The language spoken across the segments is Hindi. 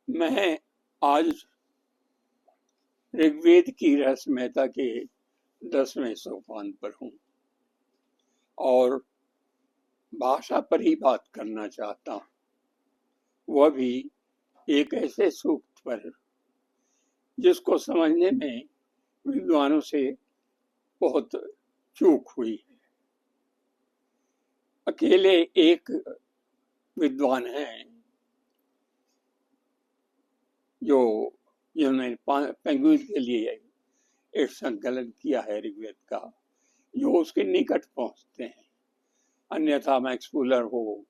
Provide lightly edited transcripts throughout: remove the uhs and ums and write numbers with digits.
मैं आज ऋग्वेद की रहस्यमयता के 10वें सोपान पर हूँ और भाषा पर ही बात करना चाहता हूँ, वह भी एक ऐसे सूक्त पर जिसको समझने में विद्वानों से बहुत चूक हुई है। अकेले एक विद्वान हैं जिन्होंने पेंगुइन के लिए एक संकलन किया है ऋग्वेद का, जो उसके निकट पहुंचते हैं। अन्यथा मैक्स फुलर हो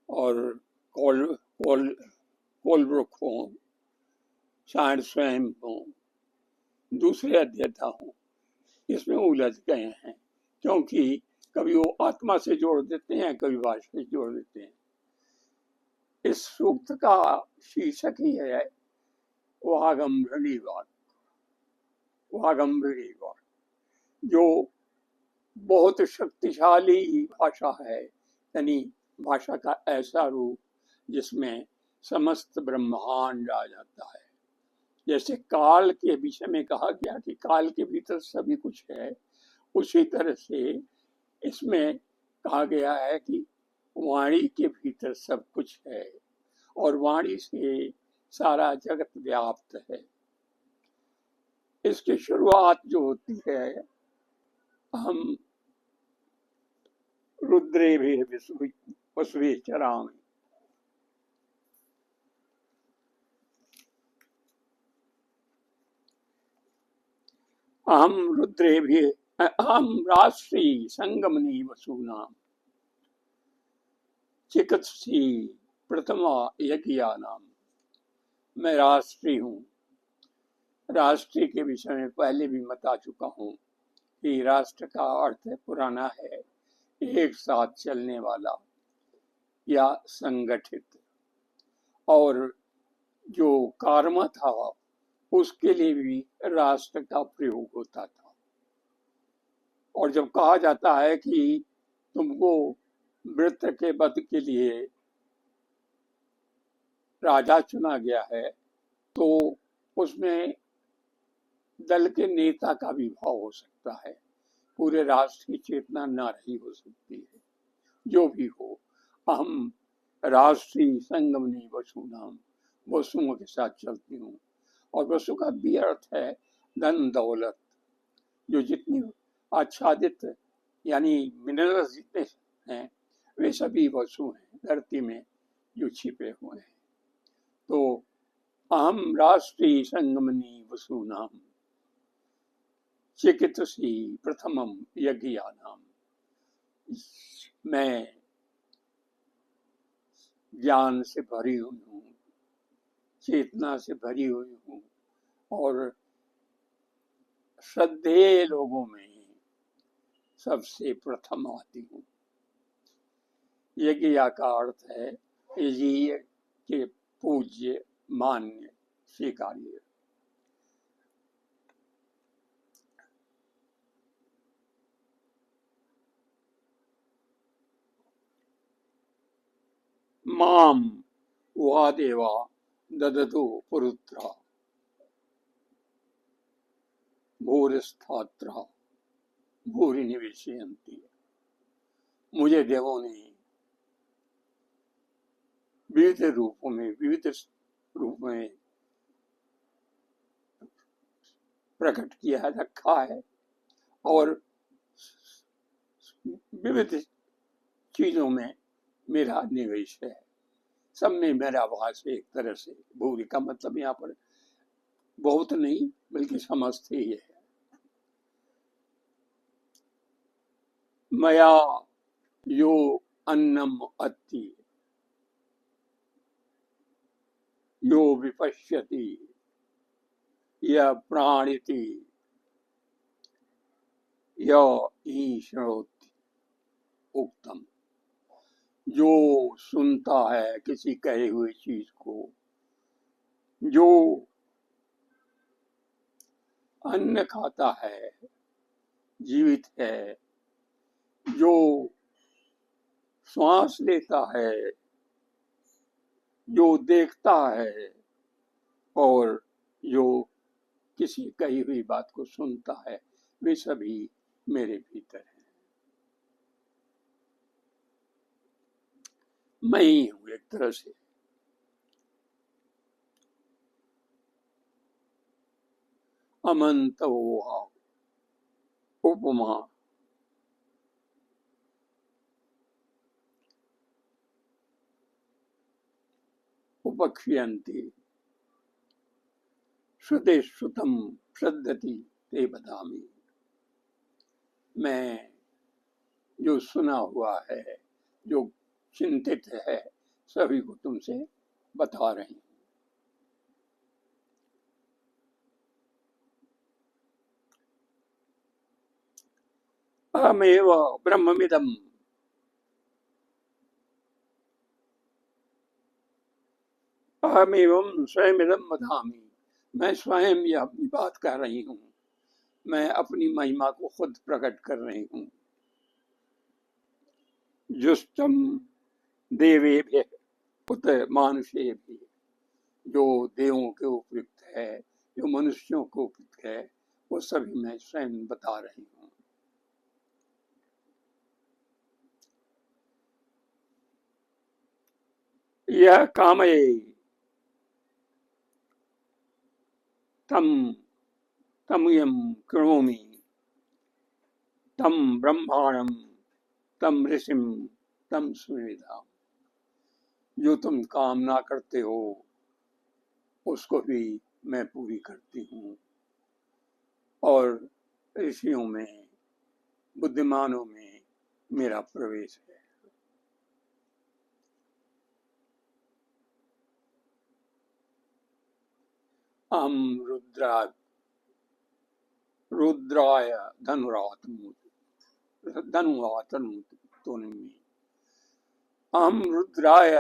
और कोलब्रुक हो, शायद स्वयं हो, दूसरे अध्येता हो, इसमें उलझ गए हैं, क्योंकि कभी वो आत्मा से जोड़ देते हैं, कभी भाषा से जोड़ देते हैं। इस सूक्त का शीर्षक ही है वागम्भीरी वाक, जो बहुत शक्तिशाली भाषा है, यानी भाषा का ऐसा रूप जिसमें समस्त ब्रह्मांड आ जाता है। जैसे काल के विषय में कहा गया कि काल के भीतर सभी कुछ है, उसी तरह से इसमें कहा गया है कि वाणी के भीतर सब कुछ है और वाणी से सारा जगत व्याप्त है। इसकी शुरुआत जो होती है, हम रुद्रेभिः वसुभिः चरामि, अहम राष्ट्री संगमनी वसूनाम चिकित्सी प्रथमा यज्ञानाम। मैं राष्ट्री हूँ। राष्ट्रीय के विषय में पहले भी बता चुका हूँ कि राष्ट्र का अर्थ पुराना है, एक साथ चलने वाला या संगठित, और जो कर्म था उसके लिए भी राष्ट्र का प्रयोग होता था। और जब कहा जाता है कि तुमको वृत्र के वध के लिए राजा चुना गया है, तो उसमें दल के नेता का भी भाव हो सकता है, पूरे राष्ट्र की चेतना न रही हो सकती है। जो भी हो, अहम राष्ट्रीय संगमनी वसुनाम, वसुओं के साथ चलती हूँ। और वसु का भी अर्थ है धन दौलत, जो जितनी आच्छादित यानी मिनरल्स जितने हैं वे सभी वसु हैं, धरती में जो छिपे हुए हैं। तो अहम राष्ट्रीय संगमनी वसूनाम चिकित्सी प्रथमम यज्ञानाम। मैं ज्ञान से भरी हुई हूँ, चेतना से भरी हुई हूँ, और श्रद्धेय लोगों में सबसे प्रथम आती हूँ। यज्ञ का अर्थ है यजीय के पूज्य, मान्य, स्वीकार्य। माम वा देवा ददतु पुरुत्रा भूरिस्थात्रा भूरि निवेशयन्ति। मुझे देवों ने विविध रूप में प्रकट किया रखा है, और विविध चीजों में मेरा निवेश है, सब में मेरा वास है। एक तरह से भूरि का मतलब यहाँ पर बहुत नहीं बल्कि समस्त ही है। मया यो अन्नम अत्ति यो विपश्यति य प्राणिति य ईशोति उक्तम। जो सुनता है किसी कहे हुए चीज को, जो अन्न खाता है, जीवित है, जो श्वास लेता है, जो देखता है और जो किसी कही हुई बात को सुनता है, वे सभी मेरे भीतर हैं। मैं ही हूं एक तरह से। अमंत उपमा उपक्ष्यन्ति श्रुते श्रुतम श्रद्धति ते बदामी। मैं जो सुना हुआ है, जो चिंतित है, सभी को तुमसे बता रही हूं। अहमेव ब्रह्ममिदम् अहमेवं स्वयमिदं वदामि। मैं स्वयं यह अपनी बात कह रही हूँ। मैं अपनी महिमा को खुद प्रकट कर रही हूँ। जुष्टम देवेभ्यः उत मानुषेभ्यः, जो देवों के उपयुक्त है, जो मनुष्यों को उपयुक्त है, वो सभी मैं स्वयं बता रही हूँ। यह कामये तम तमयम कृणोमि तम ब्रह्माणम तम ऋषिम तम सुनिधाम। जो तुम कामना करते हो उसको भी मैं पूरी करती हूँ, और ऋषियों में, बुद्धिमानों में मेरा प्रवेश है। अहम रुद्राय धनुरातमुनि। अहम रुद्राय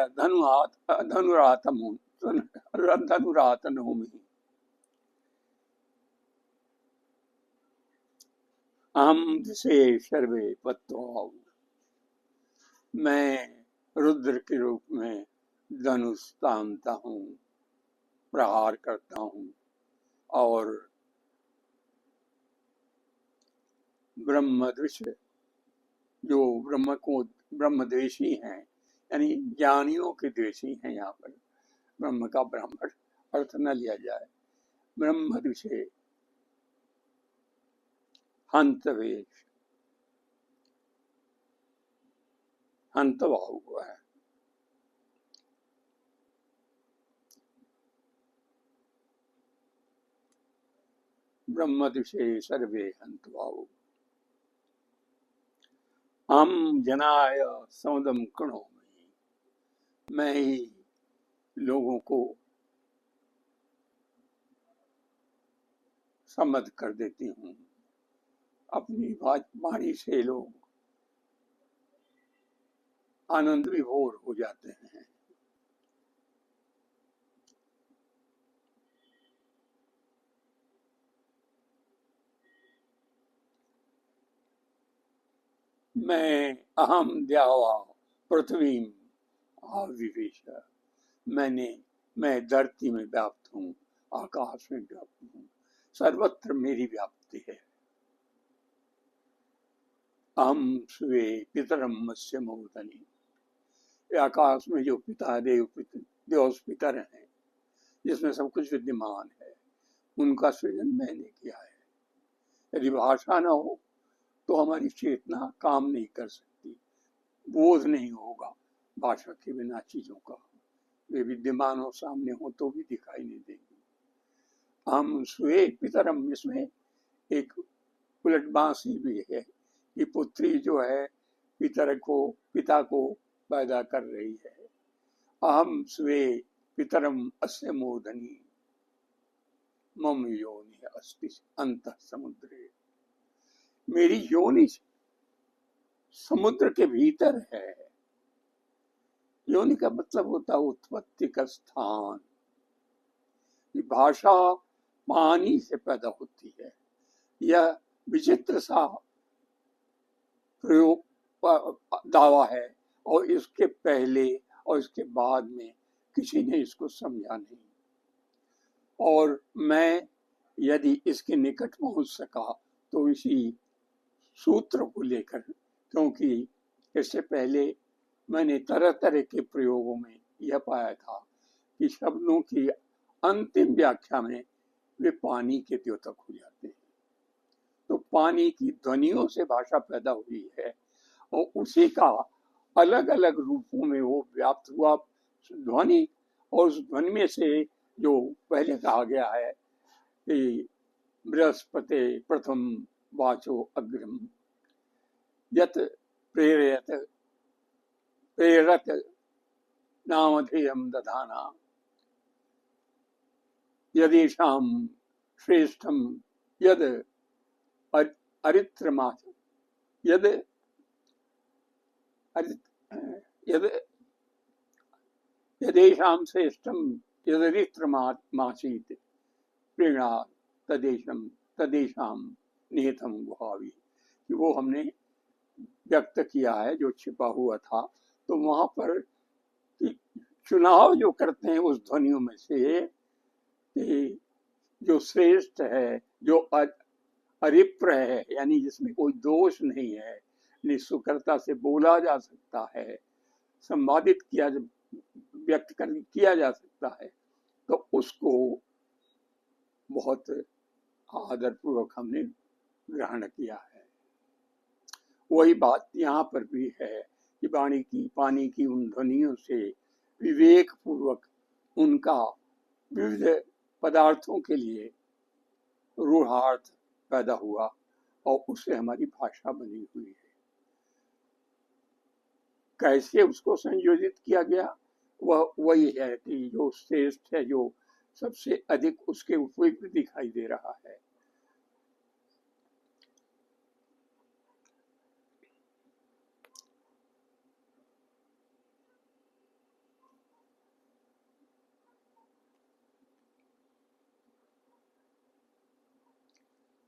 धनुरातनोमि। अहम दिशे सर्वे पत्वाऊ। मैं रुद्र के रूप में धनुष तानता हूँ, प्रहार करता हूँ, और ब्रह्मद्वेष, जो ब्रह्मद्वेषी हैं, यानी ज्ञानियों के द्वेषी हैं, यहाँ पर ब्रह्म का ब्राह्मण अर्थ न लिया जाए। ब्रह्मद्वेषे हंतवेश, हंतवा हुआ है। ब्रह्मद्वेषे सर्वे हंतवाऊ। हम जनाय सौदम कृणोमि। मैं ही लोगों को सम्मत कर देती हूँ। अपनी वाणी से लोग आनंद विभोर हो जाते हैं। मैं अहम द्यावा पृथ्वी आविवेश। मैं धरती में व्याप्त हूँ, आकाश में व्याप्त हूँ, सर्वत्र मेरी व्याप्ति है। अहम स्वे पितरम मत्स्य मूर्धनि। आकाश में जो पिता देव पितर हैं, जिसमें सब कुछ विद्यमान है, उनका सृजन मैंने किया है। यदि भाषा न हो तो हमारी चेतना काम नहीं कर सकती, बोध नहीं होगा भाषा के बिना चीजों का। वे विद्यमान हो, सामने हो तो भी दिखाई नहीं देंगी। हम स्वे पितरम, इसमें एक उलट बांसी भी है कि पुत्री जो है पिता को पैदा कर रही है। अहम स्वे पितरम अस्य मूर्धनि मम योनि अस्ति अंतः समुद्रे। मेरी योनि समुद्र के भीतर है। योनि का मतलब होता है उत्पत्ति का स्थान। भाषा पानी से पैदा होती है। यह विचित्र सा प्रयोग दावा है, और इसके पहले और इसके बाद में किसी ने इसको समझा नहीं। और मैं यदि इसके निकट पहुंच सका तो इसी सूत्र को लेकर, क्योंकि इससे पहले मैंने तरह तरह के प्रयोगों में यह पाया था कि शब्दों की अंतिम व्याख्या में वे पानी के द्योतक हो जाते हैं। तो पानी की ध्वनियों से भाषा पैदा हुई है और उसी का अलग अलग रूपों में वो व्याप्त हुआ ध्वनि, और उस ध्वनि में से जो पहले कहा गया है कि बृहस्पति प्रथम वाचो अग्रम यत प्रेरयत प्रेरत नामधेयम दधाना यदेषां श्रेष्ठम यद अरित्रमाच यद यद यदेषां श्रेष्ठम यदरित्रमासीत् प्रेरणा तदेषां निहितं गुहावि, कि वो हमने व्यक्त किया है जो छिपा हुआ था। तो वहां पर चुनाव जो करते हैं उस ध्वनियों में से कि जो श्रेष्ठ है, जो अरिप्र है, यानी जिसमें कोई दोष नहीं है, निस्सुकरता से बोला जा सकता है, संवादित व्यक्त किया जा सकता है, तो उसको बहुत आदरपूर्वक हमने ग्रहण किया है। वही बात यहाँ पर भी है कि पानी की उन ध्वनियों से विवेक पूर्वक उनका विविध पदार्थों के लिए रूढ़ार्थ पैदा हुआ और उससे हमारी भाषा बनी हुई है। कैसे उसको संयोजित किया गया, वह वही है कि जो श्रेष्ठ है, जो सबसे अधिक उसके उपयुक्त दिखाई दे रहा है।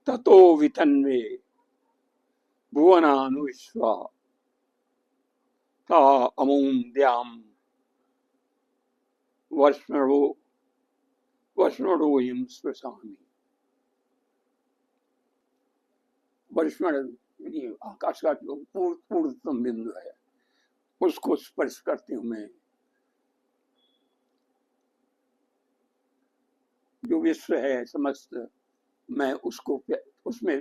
ततो वितन्वे भुवनानुविश्वा ता अमूं द्याम वष्णोयं स्पृशामि। वष्ण आकाश का जो पूर्णतम बिंदु है उसको स्पर्श करते हुए जो विश्व है समस्त, मैं उसमें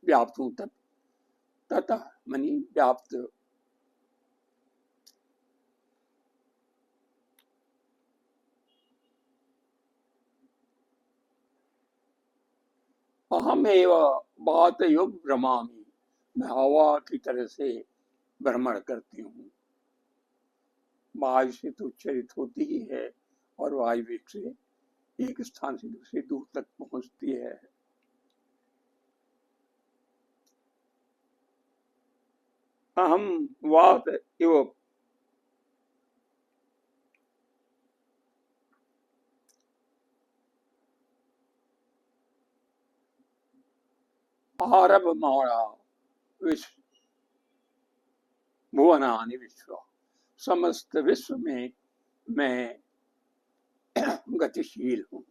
व्याप्त हूं। तथा मनी व्याप्त, अहमेव वातयो भ्रमामि, मैं हवा की तरह से भ्रमण करती हूँ। वायु से तो उच्चरित होती ही है और वायु से एक स्थान से दूसरे दूर तक पहुंचती है। अहम वात इव आरभमाणा विश्व भुवनानि विश्व, समस्त विश्व में मैं गतिशील हूँ।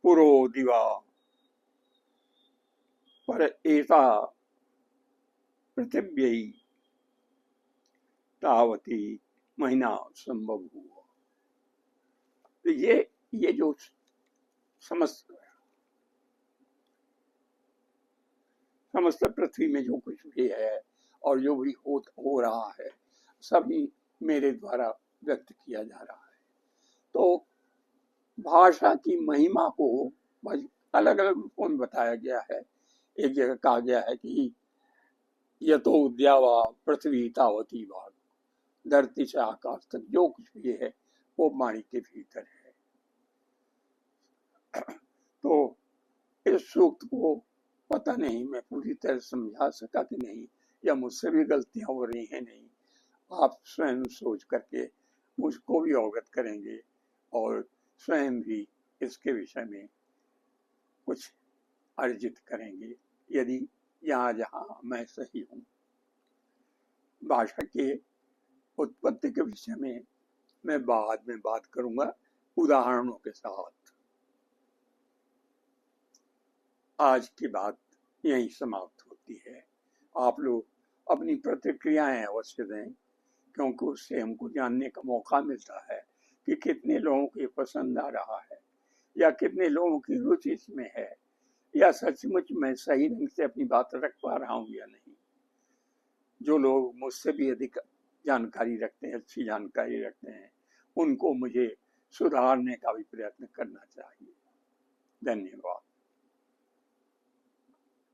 पुरो दिवा पर एता पृथिव्यै तावती महीना संभव हुआ। तो ये जो समस्त पृथ्वी में जो कुछ भी है और जो भी हो रहा है, सभी मेरे द्वारा व्यक्त किया जा रहा है। तो भाषा की महिमा को अलग अलग रूपों में बताया गया है। एक जगह कहा गया है कि यतो द्यावा पृथ्वी तावती भाग, धरती से आकाश तक जो कुछ भी है वो वाणी के भीतर है। तो इस सूक्त को पता नहीं मैं पूरी तरह समझा सका कि नहीं, या मुझसे भी गलतियां हो रही हैं नहीं, आप स्वयं सोच करके मुझको भी अवगत करेंगे और स्वयं भी इसके विषय में कुछ अर्जित करेंगे, यदि यहाँ जहाँ मैं सही हूँ। भाषा के उत्पत्ति के विषय में मैं बाद में बात करूंगा उदाहरणों के साथ। आज की बात यहीं समाप्त होती है। आप लोग अपनी प्रतिक्रियाएं अवश्य दें, क्योंकि उससे हमको जानने का मौका मिलता है कि कितने लोगों की पसंद आ रहा है या कितने लोगों की रुचि इसमें है, या सचमुच मैं सही ढंग से अपनी बात रख पा रहा हूँ या नहीं। जो लोग मुझसे भी अधिक जानकारी रखते हैं, अच्छी जानकारी रखते हैं, उनको मुझे सुधारने का भी प्रयत्न करना चाहिए। धन्यवाद।